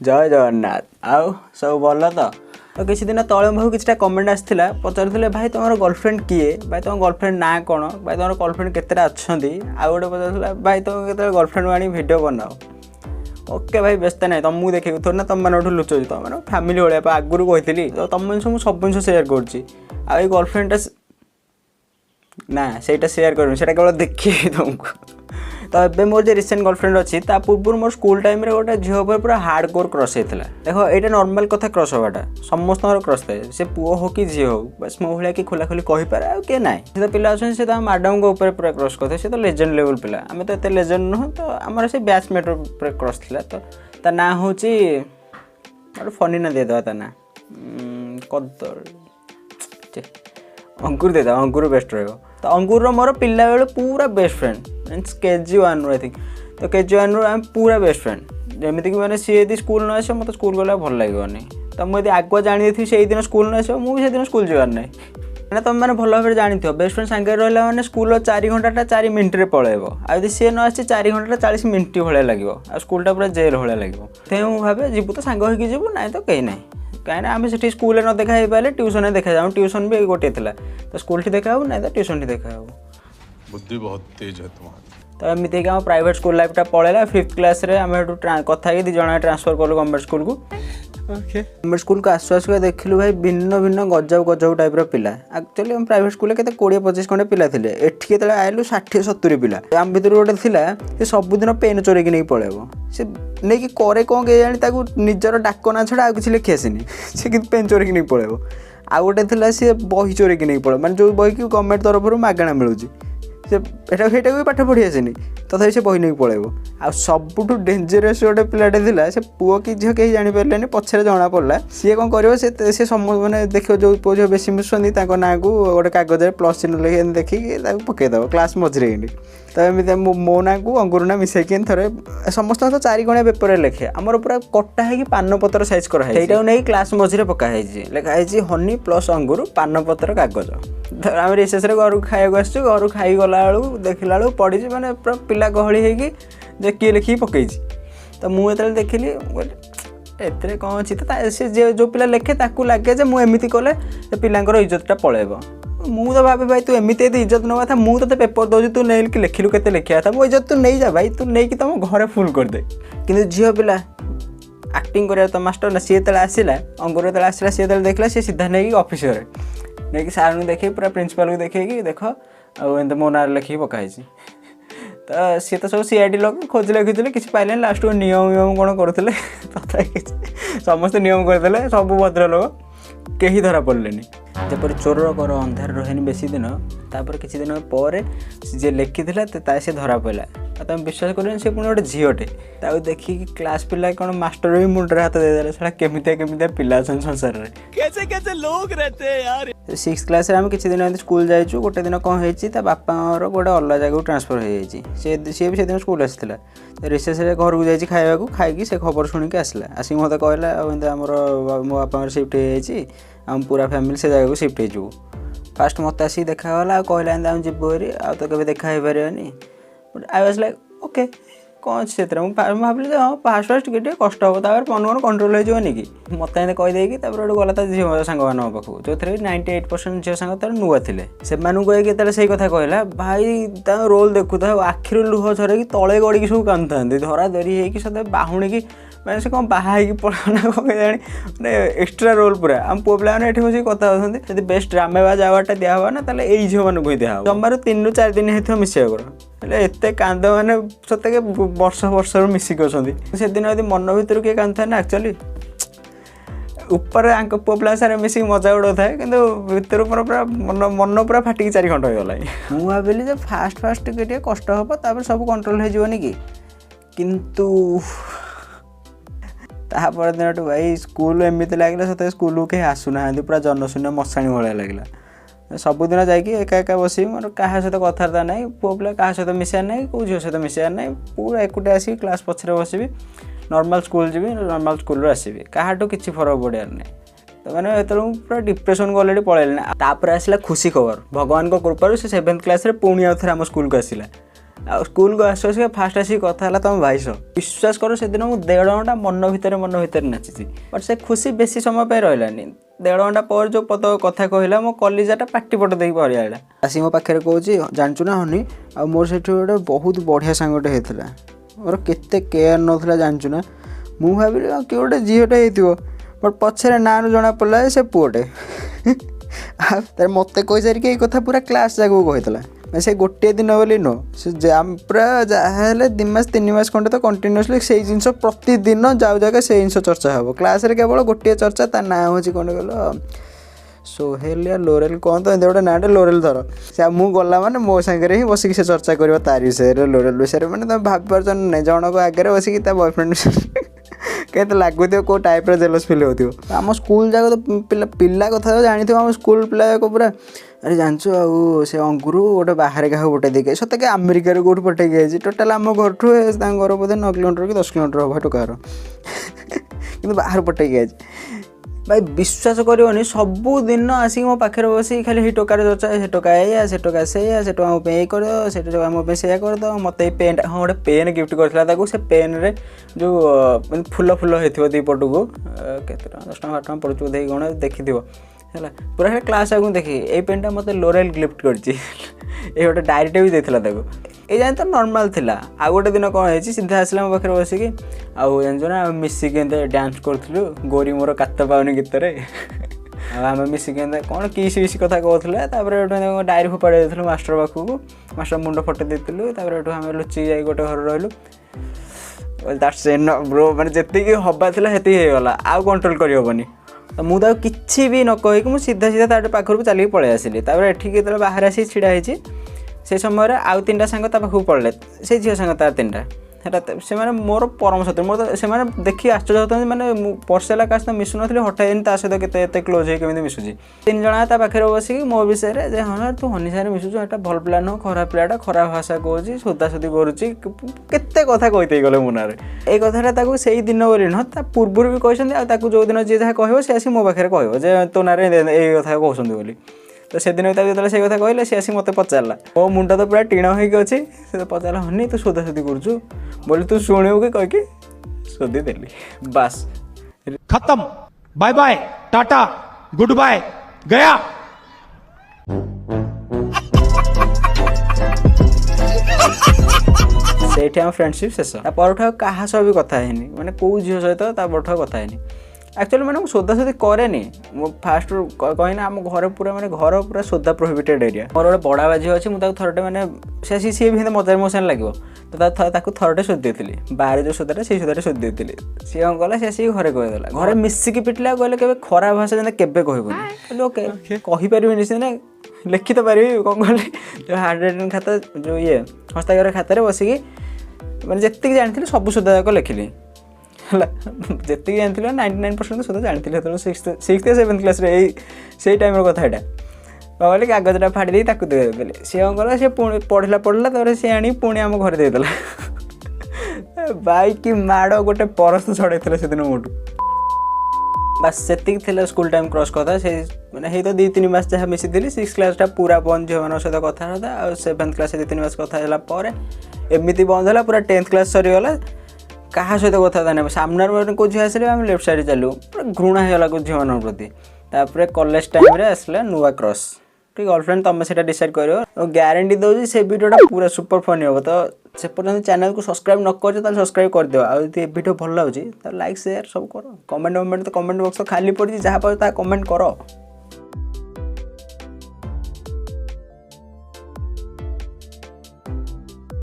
जय जगन्नाथ आउ सब भल तो किसी दिन तले भाव कि कमेंट आसाला पचारे भाई तुम गर्लफ्रेंड किए भाई तुम गर्लफ्रेंड ना कौन भाई तुम गर्लफ्रेंड केतटा अच्छा आउ गोटे पचारा भाई तुम के गर्लफ्रेंड आनी भिड बनाओ ओके भाई व्यस्त ना तुमको देखे थोड़ी ना तुम मैंने लुचुच तुम मैंने फैमिली भाया आगुरी कही तो तुम जिन मुझे सब जिन सेयार कर गर्लफ्रेंड ना से सेयार कर केवल देखिए तुमको तो ये मोर जो रिसेंट गर्लफ्रेंड अच्छी पूर्व मोर स्कूल टाइम रे गोटे झील पर पूरा हार्ड कोर क्रश होता है देखो ये नॉर्मल कथा क्रश हवाटा समस्त क्रश थाए से पुओ हो कि झी हो बस मो भाया कि खोला खोली कहीपर आ किए ना से तो पिला अच्छे से तो मैडम को ऊपर पूरा क्रश करते से तो लेजेंड लेवल पिला आम तो ये लेजेंड नुह तो आमर से बैचमेट पूरा क्रश था तो ता ना हूँ गोटे फनी ना देदेवा ता ना अंकुर देदेवा अंकुर बेस्ट रहा तो अंकुर मोर पिला बेले पूरा best friend means KG1 I think तो KG1 आम पूरा बेस्ट फ्रेंड जमीक मैंने सी यदि स्कूल न आस मतलब स्कूल गला भल लगे तो मुझे आगुआ जानी थी से दिन स्कूल न आस मुझे दिन स्कूल जबार ना मैंने तुम मैंने भल भाव जानी बेस्ट फ्रेंड सांगे रहा मैंने स्कूल 4 घंटा 4 मिनिट्रे पलैब आदि सी न आसी 4 घंटा 40 मिनिट भाया लगे आ स्कूलटा पूरा जेल भाया लगे मुझे भावे जीवु तो सांग होगी जीवु ना तो कहीं ना कहीं आम से स्कूल न देखा पारे ट्यूशन देखा जाऊँ ट्यूशन भी गोटे थी तो स्कूल देखा ना तो ट्यूशन देखा बुद्धि बहुत तेज है तुम्हारी तो एमती आम प्राइवेट स्कूल लाइफटा पलैला 5th क्लास रे आम कथा दी जन ट्रांसफर कलु गवर्नमेंट स्कूल को गवर्नमेंट स्कूल को आसु आसुका देखिलु भाई भिन्न भिन्न गजब गजब टाइप पिला एक्चुअली हम प्राइवेट स्कूल के 20-25 खंडे पिला थे एठी के आइलु 60-70 पिला आम भर गोटे थी सबुदिन पेन चोरेक नहीं पलैब से नहीं कि करे कौन के जानी निजर डाक ना छड़ा आ कि लिखी आसनी से कि पेन चोरेक नहीं पलैब आ गोटे थी सी बही चोरेक नहीं पलैब मैंने जो बही की गवर्नमेंट तरफ मागणा मिलूँ से भी पाठ पढ़ी आसेनी तथा से बही नहीं पलैब आ सबुठ डेंजरस गोटे पिलाटे थिला से पुओ कि झील कहीं जापारे पछरे जना पड़ा सी कौन कर मैंने देख जो पुओ झील बेसी मिशुंट ना को गोटे कागज प्लस चिन्ह लिखे देखिए पकईदेव क्लास मझे तो एमती मो ना को अंकुर ना मिसेक थे समस्त तो 4 गणिया पेपर लिखे आमर पूरा कटा है पान पत्र साइज कराई नहीं क्लास मझे पकाई लिखाई हनी प्लस अंगुर पान पत्र कागज आम रिसेस घर खाया आसू घर खाई गला बेलू देखला बेलू पड़ी मैंने पूरा पिला गहली होगी जे किए लिखिकी पकई तो मुझे देखिली एते कौन अच्छी तो सी जो पिला लिखे ताकू लगे मुझे कले पिलांर इज्जतटा पलैब मु तो भावे भाई तू एमती इज्जत नवा था मुझे तो पेपर दौर तू नहीं लिखिलु के लिखा था मो इज्जत तू नहीं जा भाई तू नहीं कि तुम घरे फुल कर दे कि झील पिला एक्टिंग कर तो मास्टर ना सी आसला अंकुर जो आसला सी देखला सी सीधा नहीं ऑफिस नहीं सार को देखे पूरा प्रिंसिपाल को देखे देख आम मो ना लिखिकी पकाई तो सी तो सब CID लोग खोजले किसी पाइले लास्ट को नियम नियम कौन करुले तथा समस्ते नियम करदे सब भद्र लोग कहीं धरा पड़े जपर चोर कर अंधार रहे बेसी दिन तापर किसी दिन पर जे लिखी सी धरा पड़ा तुम विश्वास कर सी पुणी गोटे झीटे देखिए क्लास पिला कौन मास्टर भी मुंडे हाथ देदेला सारा केमितिया पिला संसार में कैसे कैसे लोग रहते हैं यार 6th क्लास आम किसी दिन स्कूल जाइए गोटे दिन कौन होता बापार गोटे अलग जगह ट्रांसफर हो सी भी से दिन स्कूल आसाला रिसेस घर को जाइए खाया खाई से खबर शुणिक आसला आसिक मत कहला आमर मो बापा शिफ्ट हो आम पूरा फैमिली से जगह शिफ्ट हो फास्ट मत आसिक देखागला कहला आम जीवु हरी आ तो केवे देखा हो पारे but I was like okay कौन से भाविली हाँ फास्ट फास्ट टे कष्ट हम मन मन कंट्रोल होनी कि मत कहीदे गोटे गला झील सांग मान पाखु जो थे 98% झील सांग तार नुआ थे से कही से कथा कहला भाई रोल देखु था आखिर लुह झरे तले गड़ी सब कांदुता धरा धरी होगी सदा बाहुणी की मैंने से कौन बाहर पढ़ाना कौन जानी एक्सट्रा रोल पूरा आम पुओ पे ये बस कथा होती बेस्ट ड्रामेबाज अवार्डटा दिहब ना ताले यही झील मानक ही दिहब जमार 3-4 दिन होता मिसेकर एते कांद मैंने सत्य के वर्ष वर्ष मिसिक अच्छा से दिन यदि मन भर किए कांद ना एक्चुअली ऊपर पुओ पिला सारे मिसिक मजा उड़ा था कि भर पूरा मन पूरा फाटिक 4 घंटा होगला मुझे भाविली फास्ट फास्ट टे कष्ट हम तापर सब कंट्रोल होनी कि किंतु तापर दिन भाई स्कूल एमती लगे सतत स्कूल को कहीं आसुना पूरा जनशून्य मशाणी भाया लगे सबुदिन जाकि एका एका बस मोर क्या सहित कथबार्ता ना पुओ पिला क्या सहित मिसार ना कौ झील सहित मिसार ना पूरा एकुटे आसिक क्लास पछरे बसबी नॉर्मल स्कूल जी नॉर्मल स्कूल आसबि क्या किसी फरक पड़ार ना तो मैंने जो पूरा डिप्रेशन को अलरेडी पलैली ना तापर आसला खुशी खबर भगवान को कृपार से 7th क्लास पुणी आउ थे आम स्कूल को आसला ଆଉ ସ୍କୁଲକୁ ଆସୁ ଫାଷ୍ଟ ଆସିକି କଥା ହେଲା ତମ ଭାଇ ସହ। ବିଶ୍ୱାସ କର ସେଦିନ ମୁଁ 1.5 ଘଣ୍ଟା ମନ ଭିତରେ ନାଚିଛି। ବଟ୍ ସେ ଖୁସି ବେଶୀ ସମୟ ପାଇଁ ରହିଲାନି। 1.5 ଘଣ୍ଟା ପରେ ଯେଉଁ କଥା କହିଲା ମୋ କଲିଜାଟା ପାଟି ପଟ ଦେଇକି ପଳେଇଆଇଲା। ଆସି ମୋ ପାଖରେ କହୁଛି ଜାଣିଛୁ ନା ହନି, ଆଉ ମୋର ସେଠି ଗୋଟେ ବହୁତ ବଢ଼ିଆ ସାଙ୍ଗଟେ ହେଇଥିଲା, ମୋର କେତେ କେୟାର ନେଉଥିଲା ଜାଣିଛୁ ନା। ମୁଁ ଭାବିଲି କିଏ ଗୋଟେ ଝିଅଟେ ହେଇଥିବ, ବଟ୍ ପଛରେ ନାଁରୁ ଜଣାପଡ଼ିଲା ସେ ପୁଅଟେ। ଆଉ ତାର ମୋତେ କହିସାରିକି ଏଇ କଥା ପୁରା କ୍ଲାସ୍ ଯାକକୁ କହିଥିଲା। ସେ ଗୋଟିଏ ଦିନ ବୋଲି ନୁହଁ, ସେ ପୁରା ଯାହା ହେଲେ 2 ମାସ 3 ମାସ ଖଣ୍ଡେ ତ କଣ୍ଟିନ୍ୟୁଅସଲି ସେଇ ଜିନିଷ ପ୍ରତିଦିନ ଯାଉ ଜାଗା ସେଇ ଜିନିଷ ଚର୍ଚ୍ଚା ହେବ। କ୍ଲାସ୍ରେ କେବଳ ଗୋଟିଏ ଚର୍ଚ୍ଚା, ତା ନାଁ ହେଉଛି କ'ଣ କହିଲ ସୋହେଲ ୟା ଲୋରେଲ, କ'ଣ ତ ଏମିତି ଗୋଟେ ନାଁଟେ ଲୋରେଲ ଧର। ସେ ମୁଁ ଗଲା ମାନେ ମୋ ସାଙ୍ଗରେ ହିଁ ବସିକି ସେ ଚର୍ଚ୍ଚା କରିବ ତାରି ବିଷୟରେ, ଲୋରେଲ ବିଷୟରେ। ମାନେ ତୁମେ ଭାବିପାରୁଛ ନାହିଁ, ଜଣଙ୍କ ଆଗରେ ବସିକି ତା ବୟଫ୍ରେଣ୍ଡ ବିଷୟରେ କେତେ ଲାଗୁଥିବ, କେଉଁ ଟାଇପ୍ର ଜେଲସ୍ ଫିଲ୍ ହେଉଥିବ। ଆମ ସ୍କୁଲ ଯାକ ତ ପିଲା କଥା ତ ଜାଣିଥିବ, ଆମ ସ୍କୁଲ ପିଲା ଯାକ ପୁରା ଆରେ ଜାଣିଛୁ ଆଉ ସେ ଅଙ୍ଗୁରୁ ଗୋଟେ ବାହାରେ କାହାକୁ ପଠେଇ ଦେଇକି ସତେ କି ଆମେରିକାରୁ କେଉଁଠି ପଠେଇକି ଯାଇଛି। ଟୋଟାଲ୍ ଆମ ଘରଠୁ ତାଙ୍କ ଘର ବୋଧେ 9 କିଲୋମିଟର କି 10 କିଲୋମିଟର ହେବ ଟୋକାର, କିନ୍ତୁ ବାହାରୁ ପଠେଇକି ଯାଇଛି। ଭାଇ ବିଶ୍ୱାସ କରିବନି, ସବୁଦିନ ଆସିକି ମୋ ପାଖରେ ବସିକି ଖାଲି ହେଇ ଟୋକାରେ ଚର୍ଚ୍ଚା, ସେ ଟୋକା ଏଇଆ, ସେ ଟୋକା ସେଇଆ, ସେ ଟୋକା ମୋ ପାଇଁ ଏଇ କରିଦେବ, ସେ ଟୋକା ମୋ ପାଇଁ ସେଇଆ କରିଦେବ, ମୋତେ ଏଇ ପେନ୍ଟା, ହଁ ଗୋଟେ ପେନ୍ ଗିଫ୍ଟ କରିଥିଲା ତାକୁ। ସେ ପେନ୍ରେ ଯେଉଁ ଫୁଲ ହେଇଥିବ ଦୁଇ ପଟକୁ, କେତେ ଟଙ୍କା 10 ଟଙ୍କା 12 ଟଙ୍କା ପଡ଼ୁଛି ବୋଧେ, କ'ଣ ଦେଖିଥିବ ହେଲା। ପୁରା ସେ କ୍ଲାସ୍ ଆଗକୁ ଦେଖି ଏଇ ପେନ୍ଟା ମୋତେ ଲୋରେଲ ଗିଫ୍ଟ କରିଛି। ଏଇ ଗୋଟେ ଡାଏରୀଟେ ବି ଦେଇଥିଲା ତାକୁ। ଏଇ ଜାଣି ତ ନର୍ମାଲ୍ ଥିଲା। ଆଉ ଗୋଟେ ଦିନ କ'ଣ ହେଇଛି, ସିଧା ଆସିଲା ମୋ ପାଖରେ ବସିକି, ଆଉ ଜାଣିଛୁ ନା ଆମେ ମିଶିକି ଏମିତି ଡ୍ୟାନ୍ସ କରୁଥିଲୁ ଗୋରି ମୋର କାତ ପାଉନି ଗୀତରେ। ଆଉ ଆମେ ମିଶିକି ଏମିତି କ'ଣ କିସି କଥା କହୁଥିଲେ। ତାପରେ ଏଠୁ ଡାଏରୀ ଫୋପାଡ଼ି ଦେଇଥିଲୁ ମାଷ୍ଟର ପାଖକୁ, ମାଷ୍ଟର ମୁଣ୍ଡ ଫଟେଇ ଦେଇଥିଲୁ। ତାପରେ ଏଠୁ ଆମେ ଲୁଚିକି ଯାଇ ଗୋଟେ ଘରେ ରହିଲୁ। ଦ୍ୟାଟ୍ସ ଏନଫ୍ ବ୍ରୋ, ମାନେ ଯେତିକି ହବା ଥିଲା ସେତିକି ହେଇଗଲା, ଆଉ କଣ୍ଟ୍ରୋଲ କରିହେବନି। ତ ମୁଁ ତାକୁ କିଛି ବି ନ କହିକି ମୁଁ ସିଧା ତା ପାଖରୁ ଚାଲିକି ପଳେଇ ଆସିଲି। ତାପରେ ଏଠିକି ଯେତେବେଳେ ବାହାରେ ଆସିକି ଛିଡ଼ା ହେଇଛି, ସେ ସମୟରେ ଆଉ 3ଟା ସାଙ୍ଗ ତା ପାଖକୁ ପଳେଇଲେ। ସେ ଝିଅ ସାଙ୍ଗ ତାର 3ଟା, ସେଟା ସେମାନେ ମୋର ପରମ ଶତ୍ରୁ। ମୋର ତ ସେମାନେ ଦେଖି ଆଶ୍ଚର୍ଯ୍ୟ ହେଉଛନ୍ତି, ମାନେ ମୁଁ ବର୍ଷେ ହେଲା କାହା ସହିତ ମିଶୁନଥିଲି, ହଠାତ୍ ତା ସହିତ ଏତେ କ୍ଲୋଜ୍ ହେଇକି କେମିତି ମିଶୁଛି। 3 ଜଣ ତା ପାଖରେ ବସିକି ମୋ ବିଷୟରେ ଯେ ହଁ ତୁ ହନି ସାଙ୍ଗରେ ମିଶୁଛୁ, ଏଟା ଭଲ ପିଲା ନୁହଁ, ଖରାପ ପିଲାଟା, ଖରାପ ଭାଷା କହୁଛି, ସୋଦାସୋଦି କରୁଛି, କେତେ କଥା କହିଦେଇ ଗଲେ ମୋ ନାଁରେ। ଏଇ କଥାଟା ତାକୁ ସେଇ ଦିନ ବୋଲି ନୁହଁ, ତା ପୂର୍ବରୁ ବି କହିଛନ୍ତି। ଆଉ ତାକୁ ଯେଉଁଦିନ ଯିଏ ଯାହା କହିବ ସେ ଆସି ମୋ ପାଖରେ କହିବ ଯେ ତୋ ନାଁରେ ଏଇ କଥା କହୁଛନ୍ତି ବୋଲି। ତ ସେଦିନ ତାକୁ ଯେତେବେଳେ ସେଇ କଥା କହିଲେ, ସେ ଆସି ମୋତେ ପଚାରିଲା। ମୋ ମୁଣ୍ଡ ତ ପୁରା ଟିଣ ହେଇକି ଅଛି। ସେ ତ ପଚାରିଲା ହନି ତୁ ସୋଦାସୋଦି କରୁଛୁ ବୋଲି, ତୁ ଶୁଣିବୁ କି କହିକି ସୋଦି ଦେଲି। ବାସ୍ खत्म, bye bye, tata, goodbye, गया। ସେଇଠି ଆମ ଫ୍ରେଣ୍ଡସିପ୍ ଶେଷ। ତା ପରଠୁ ଆଉ କାହା ସହ ବି କଥା ହେଇନି, ମାନେ କେଉଁ ଝିଅ ସହିତ ତା ପରଠୁ ଆଉ କଥା ହେଇନି। ଆକ୍ଚୁଆଲି ମାନେ ମୁଁ ସୋଦାସୋଦି କରେନି। ମୁଁ ଫାଷ୍ଟରୁ କହିନା ଆମ ଘର ପୁରା ସୋଦା ପ୍ରୋହିବିଟେଡ୍ ଏରିଆ। ମୋର ଗୋଟେ ବଡ଼ା ବାଝି ଅଛି, ମୁଁ ତାକୁ ଥରଟେ ମାନେ ସିଏ ବି ସେମିତି ମଜାରେ ମୋ ସାଙ୍ଗେ ଲାଗିବ, ତ ତାକୁ ଥରଟେ ଶୋଧି ଦେଇଥିଲି। ବାହାରେ ଯେଉଁ ସୋଦାଟା ସେଇ ସୋଦାଟା ଶୋଧି ଦେଇଥିଲି। ସିଏ କ'ଣ କଲା, ସେ ଆସିକି ଘରେ କହିଦେଲା। ଘରେ ମିଶିକି ପିଟିଲା, କହିଲେ କେବେ ଖରାପ ଭାଷା ଯେମିତି କେବେ କହିବୁନି। କହିଲି ଓକେ, କହିପାରିବିନି ସିନା, ଲେଖି ତ ପାରିବି। କ'ଣ କଲି, ଯେଉଁ ହାଣ୍ଡ ରାଇଟିଂ ଖାତା, ଯେଉଁ ହସ୍ତାକ୍ଷର ଖାତାରେ ବସିକି ମାନେ ଯେତିକି ଜାଣିଥିଲି ସବୁ ସୋଦା ଯାକ ଲେଖିଲି ହେଲା। ଯେତିକି ଜାଣିଥିଲି 99% ସୋଦା ଜାଣିଥିଲି ସେତେବେଳେ 6th या 7th କ୍ଲାସ୍ରେ, ସେଇ ଟାଇମ୍ର କଥା ଏଇଟା। କ'ଣ କଲି, କାଗଜଟା ଫାଡ଼ି ଦେଇ ତାକୁ ଦେଇଦେଲି। ସିଏ କ'ଣ କଲା, ସିଏ ପୁଣି ପଢ଼ିଲା, ତାପରେ ସିଏ ଆଣିକି ପୁଣି ଆମ ଘରେ ଦେଇଦେଲା। ଭାଇ କି ମାଡ଼, ଗୋଟେ ପରସ୍ତ ଛଡ଼େଇଥିଲା ସେଦିନ ମୋଠୁ। ବାସ୍ ସେତିକି ଥିଲା ସ୍କୁଲ ଟାଇମ୍ କ୍ରସ୍ କଥା। ସେଇ ମାନେ ହେଇ ତ 2-3 ମାସ ଯାହା ମିଶିଥିଲି। 6th କ୍ଲାସ୍ଟା ପୁରା ବନ୍ଦ, ଝିଅମାନଙ୍କ ସହିତ କଥା ହେଲା। ଆଉ 7th କ୍ଲାସ୍ରେ 2-3 ମାସ କଥା ହେଲା ପରେ ଏମିତି ବନ୍ଦ ହେଲା। ପୁରା 10th କ୍ଲାସ୍ ସରିଗଲା, କାହା ସହିତ କଥାବାର୍ତ୍ତା ନାହିଁ। ସାମ୍ନାରେ କେଉଁ ଝିଅ ଆସିଲେ ଆମେ ଲେଫ୍ଟ ସାଇଡ଼୍ ଚାଲୁ, ପୁରା ଘୃଣା ହେଇଗଲା ଝିଅମାନଙ୍କ ପ୍ରତି। ତାପରେ କଲେଜ ଟାଇମ୍ରେ ଆସିଲା ନୂଆ କ୍ରସ୍। ঠিক गर्लफ्रेंड तुम से डिसाइड कर ग्यारंटी दूसरी से वीडियोटा पूरा सुपर फनी हम तो से पर्यटन चैनल को सब्सक्राइब न कर सब्सक्राइब कर दियो आदि वीडियो भल लगे तो लाइक शेयर सब कर कमेंट तो कमेंट बॉक्स तो खाली पड़ी जहाँ पाओ कमेंट कर।